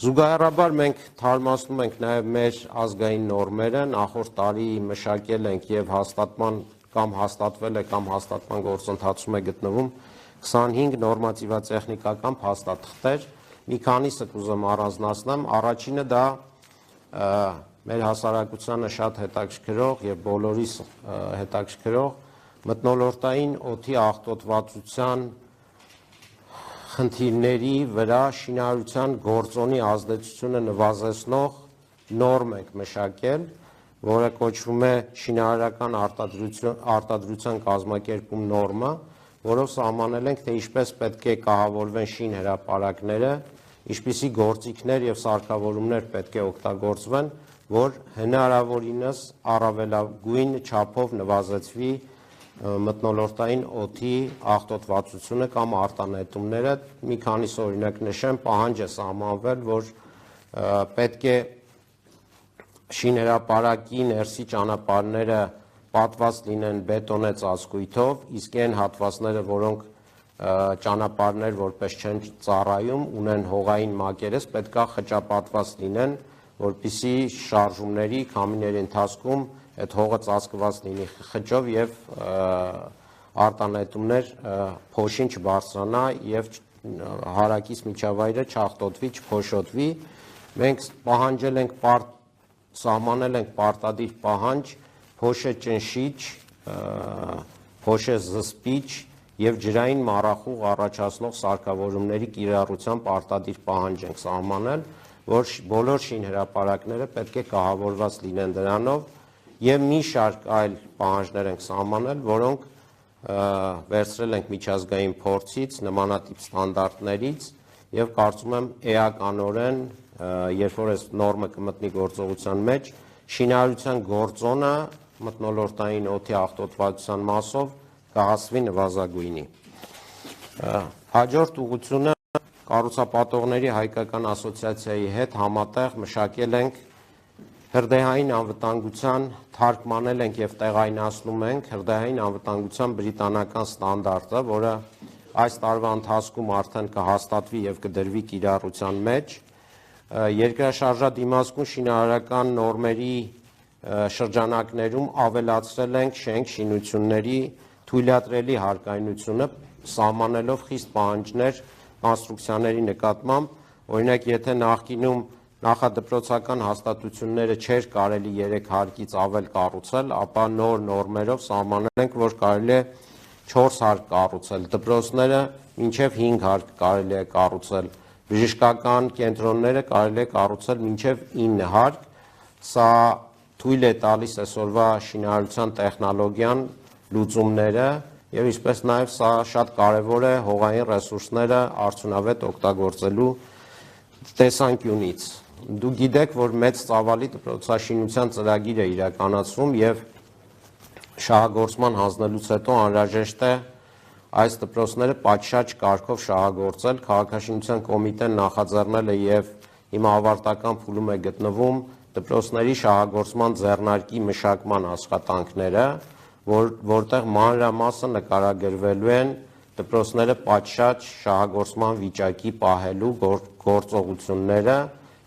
Զուգահեռաբար մենք թարմացնում ենք նաև մեր ազգային նորմերը, նախորդ տարի մշակել ենք եւ հաստատման կամ հաստատվել է կամ հաստատման գործընթացում է գտնվում 25 նորմատիվատեխնիկական փաստաթղթեր, մի քանիսը կուզեմ առանձնացնեմ, առաջինը դա մեր հասարակությանը շատ հետաքրքրող եւ բոլորիս հետաքրքրող մթնոլորտային օդի աղտոտվածության խնդիրների վրա շինարարության գործոնի ազդեցությունը նվազեցնող նորմ ենք մշակել, որը կոչվում է շինարարական արտադրության կազմակերպում նորմը, որով սահմանել ենք, թե ինչպես պետք է կահավորվեն շինհրապարակները, ինչպիսի գործիքներ եւ սարքավորումներ պետք է օգտագործվեն, որ հնարավորինս առավելագույն չափով նվազեցվի մթնոլորտային օդի աղտոտվածությունը կամ արտանետումները, մի քանիսը օրինակ նշեմ, պահանջ է սահմանվել, որ պետք է շինհրապարակի ներսի ճանապարհները պատված լինեն բետոնե ծածկույթով, իսկ այն հատվածները, որոնք ճանապարհներ որպես չեն ծառայում, ունեն հողային մակերես, պետք է խճապատված լինեն, որպեսզի շարժումների քամիների ընթացքում այդ հողը ծածկված լինի խճով եւ արտանետումներ փոշին չբարձրանա եւ հարակից միջավայրը չաղտոտվի, չփոշոտվի։ Մենք պահանջել ենք սահմանել ենք պարտադիր պահանջ փոշե ճնշիչ, փոշե զսպիչ եւ ջրային մառախուղ առաջացնող սարքավորումների կիրառության պարտադիր պահանջ ենք սահմանել, որ բոլոր շինհրապարակները պետք է կահավորված լինեն դրանով եւ մի շարք այլ պահանջներ ենք սահմանել, որոնք վերցրել ենք միջազգային փորձից, նմանատիպ ստանդարտներից եւ կարծում եմ էականորեն, երբ որ այս նորմը կմտնի գործողության մեջ, շինարարության գործոնը մթնոլորտային օդի աղտոտվածության մասով կհասվի նվազագույնի։ Հաջորդ ուղղությունը կառուցապատողների հայկական ասոցիացիայի հետ համատեղ մշակել ենք հրդեհային անվտանգության, թարգմանել ենք եւ տեղայնացնում ենք հրդեհային անվտանգության բրիտանական ստանդարտը, որը այս տարվա ընթացքում արդեն կհաստատվի եւ կդրվի կիրառության մեջ։ Երկրաշարժադիմացկուն շինարարական նորմերի շրջանակներում ավելացրել ենք շենք շինությունների թույլատրելի հարկայնությունը, սահմանելով խիստ պահանջներ կոնստրուկցիաների նկատմամբ, օրինակ, եթե նախկինում նախադպրոցական հաստատությունները չէր կարելի 3 հարկից ավել կառուցել, ապա նոր նորմերով սահմանել ենք, որ կարելի է 4 հարկ կառուցել, դպրոցները մինչև 5 հարկ կարելի է կառուցել, բժշկական կենտրոնները կարելի է կառուցել մինչև 9 հարկ, սա թույլ է տալիս այսօրվա շինարարության տեխնոլոգիան, լուծումները եւ ինչպես նաեւ սա շատ կարեւոր է հողային ռեսուրսները արդյունավետ օգտագործելու տեսանկյունից։ Դուք գիտեք, որ մեծ ծավալի դպրոցաշինության ծրագիր է իրականացվում եւ շահագործման հանձնելուց հետո անհրաժեշտ է այս դպրոցները պատշաճ կարգով շահագործել։ Քաղաքաշինության կոմիտեն նախաձեռնել է եւ հիմա ավարտական փուլում է գտնվում դպրոցների շահագործման ձեռնարկի մշակման աշխատանքները, որտեղ մանրամասը նկարագրվելու են դպրոցները պատշաճ շահագործման վիճակի պահելու գործողությունները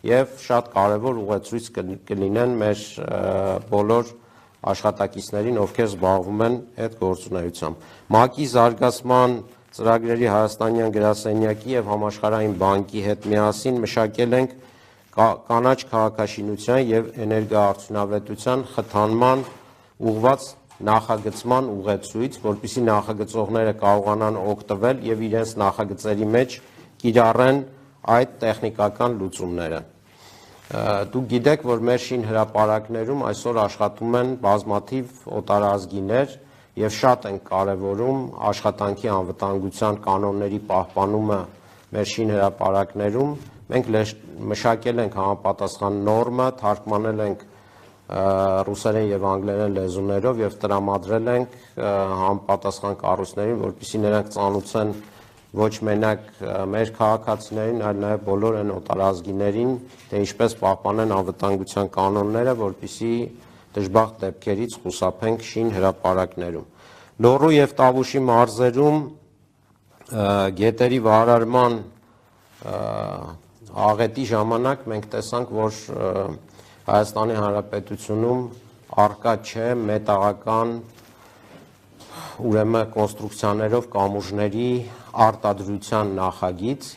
եւ շատ կարեւոր ուղեցույց կլինեն մեր բոլոր աշխատակիցներին, ովքեր զբաղվում են այդ գործունեությամբ։ ՄԱԿ-ի զարգացման ծրագրերի հայաստանյան գրասենյակի եւ համաշխարհային բանկի հետ միասին մշակել ենք կանաչ քաղաքաշինության եւ էներգոարդյունավետության խթանման ուղղված նախագծման ուղեցույց, որպեսզի նախագծողները կարողանան օգտվել եւ իրենց նախագծերի մեջ կիրառեն այդ տեխնիկական լուծումները։ Դուք գիտեք, որ մեր շինհրապարակներում այսօր աշխատում են բազմաթիվ օտարազգիներ եւ շատ են կարեւորում աշխատանքի անվտանգության կանոնների պահպանումը մեր շինհրապարակներում։ Մենք մշակել ենք համապատասխան նորմը, թարգմանել ենք ռուսերեն եւ անգլերեն լեզուներով եւ տրամադրել ենք համապատասխան կառույցներին, որպեսզի նրանք ծանոթացնեն ոչ մենակ մեր քաղաքացիներին, այլ նաեւ բոլոր այն օտարազգիներին, թե ինչպես պահպանեն անվտանգության կանոնները, որպեսզի դժբախտ դեպքերից խուսափենք շինհրապարակներում։ Լոռու եւ Տավուշի մարզերում գետերի վարարման աղետի ժամանակ մենք տեսանք, որ Հայաստանի Հանրապետությունում առկա չէ մետաղական ուրեմն կոնստրուկցիաներով կամուրջների արտադրության նախագիծ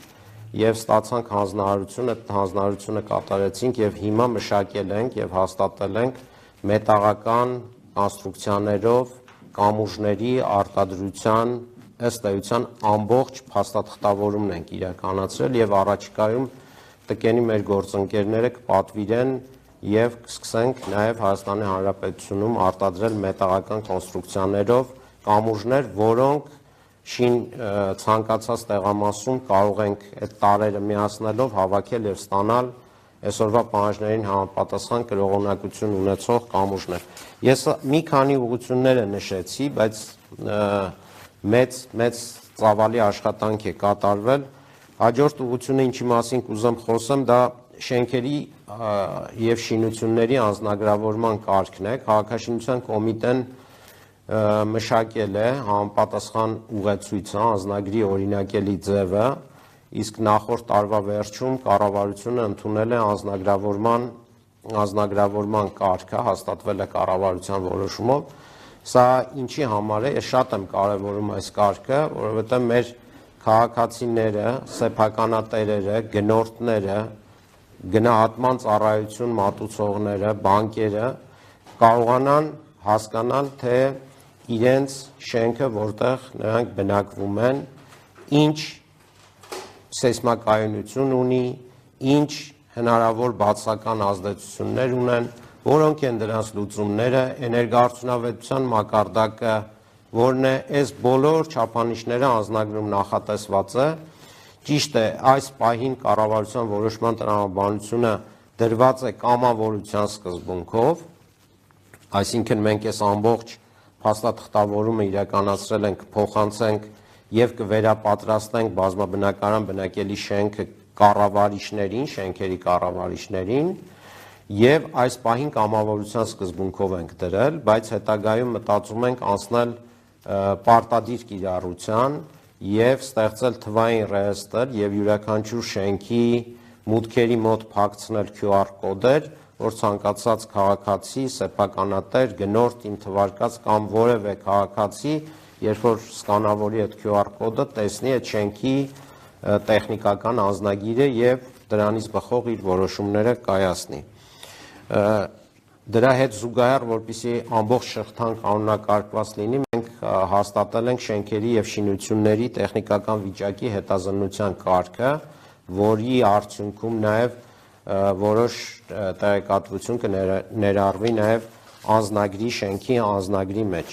եւ ստացանք հանձնարարությունը կատարեցինք եւ հիմա մշակել ենք եւ հաստատել ենք մետաղական կոնստրուկցիաներով կամուրջների արտադրության ըստ էության ամբողջ փաստաթղթավորումն ենք իրականացրել եւ առաջիկայում տկենի մեր գործընկերները կպատվիրեն եւ կսկսենք նաեւ Հայաստանի Հանրապետությունում արտադրել մետաղական կոնստրուկցիաներով կամուրջներ, որոնք ցանկացած տեղամասում կարող ենք այդ տարրերը միացնելով հավաքել եւ ստանալ այսօրվա պահանջներին համապատասխան կրողունակություն ունեցող կամուրջներ։ Ես մի քանի ուղղություններ նշեցի, բայց մեծ ծավալի աշխատանք է կատարվել։ Հաջորդ ուղղությունը, ինչի մասին կուզեմ խոսեմ, դա շենքերի եւ շինությունների անձնագրավորման կարգն է։ Քաղաքաշինության կոմիտեն մշակել է համապատասխան ուղեցույցը, անձնագրի օրինակելի ձևը, իսկ նախորդ տարվա վերջում կառավարությունը ընդունել է անձնագրավորման կարգը, հաստատվել է կառավարության որոշումով։ Սա ինչի համար է, ես շատ եմ կարևորում այս կարգը, որովհետեւ մեր քաղաքացիները, սեփականատերերը, գնորդները, գնահատման ծառայություն մատուցողները, բանկերը կարողանան հասկանալ, թե իրենց շենքը, որտեղ նրանք բնակվում են, ինչ սեյսմակայունություն ունի, ինչ հնարավոր բացական ազդեցություններ ունեն, որոնք են դրանց լուծումները, էներգոարդյունավետության մակարդակը, որն է, այս բոլոր չափանիշները անձնագրում նախատեսված է։ Ճիշտ է, այս պահին կառավարության որոշման տրամաբանությունը դրված է կամավորության սկզբունքով, այսինքն մենք այս ամբողջ փաստաթղթավորումը իրականացրել ենք, փոխանցենք եւ կվերապատրաստենք բազմաբնակարան բնակելի շենքը կառավարիչներին, շենքերի կառավարիչներին եւ այս պահին կամավորության սկզբունքով ենք դրել, բայց հետագայում մտածում ենք անցնել պարտադիր կիրառության եւ ստեղծել թվային ռեեստր եւ յուրաքանչյուր շենքի մուտքերի մոտ փակցնել QR կոդեր, որ ցանկացած քաղաքացի, սեփականատեր, գնորդ, իմ թվարկած կամ որևէ քաղաքացի, երբ որ սկանավորի այդ QR կոդը, տեսնի այդ շենքի տեխնիկական անձնագիրը եւ դրանից բխող իր որոշումները կայացնի։ Դրա հետ զուգահեռ, որպեսզի ամբողջ շղթան կանոնակարգված լինի, մենք հաստատել ենք շենքերի եւ շինությունների տեխնիկական վիճակի հետազննության կարգը, որի արդյունքում նաեւ որոշ տեղեկատվություն կներառվի նաեւ անձնագրի, շենքի անձնագրի մեջ։